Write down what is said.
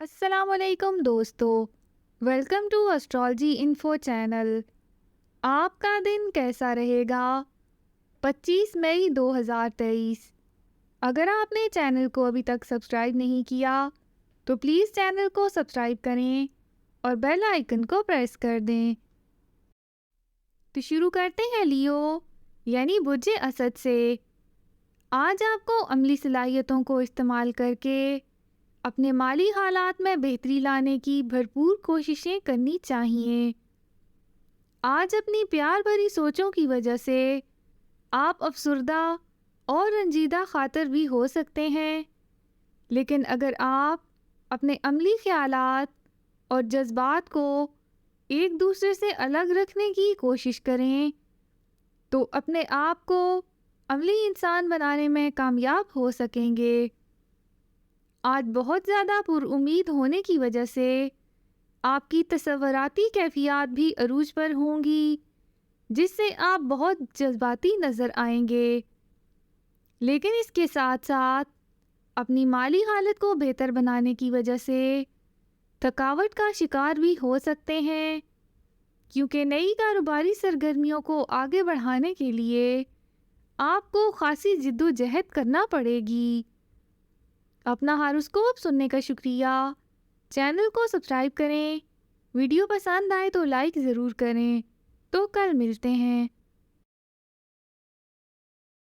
السلام علیکم دوستو، welcome to astrology info channel. آپ کا دن کیسا رہے گا؟ 25 مئی 2023۔ اگر آپ نے چینل کو ابھی تک سبسکرائب نہیں کیا تو پلیز چینل کو سبسکرائب کریں اور بیل آئیکن کو پریس کر دیں۔ تو شروع کرتے ہیں لیو یعنی برج اسد سے۔ آج آپ کو عملی صلاحیتوں کو استعمال کر کے اپنے مالی حالات میں بہتری لانے کی بھرپور کوششیں کرنی چاہیے۔ آج اپنی پیار بھری سوچوں کی وجہ سے آپ افسردہ اور رنجیدہ خاطر بھی ہو سکتے ہیں، لیکن اگر آپ اپنے عملی خیالات اور جذبات کو ایک دوسرے سے الگ رکھنے کی کوشش کریں تو اپنے آپ کو عملی انسان بنانے میں کامیاب ہو سکیں گے۔ آج بہت زیادہ پر امید ہونے کی وجہ سے آپ کی تصوراتی کیفیات بھی عروج پر ہوں گی، جس سے آپ بہت جذباتی نظر آئیں گے، لیکن اس کے ساتھ ساتھ اپنی مالی حالت کو بہتر بنانے کی وجہ سے تھکاوٹ کا شکار بھی ہو سکتے ہیں، کیونکہ نئی کاروباری سرگرمیوں کو آگے بڑھانے کے لیے آپ کو خاصی جد و جہد کرنا پڑے گی۔ اپنا ہاروسکوپ سننے کا شکریہ۔ چینل کو سبسکرائب کریں، ویڈیو پسند آئے تو لائک ضرور کریں۔ تو کل ملتے ہیں۔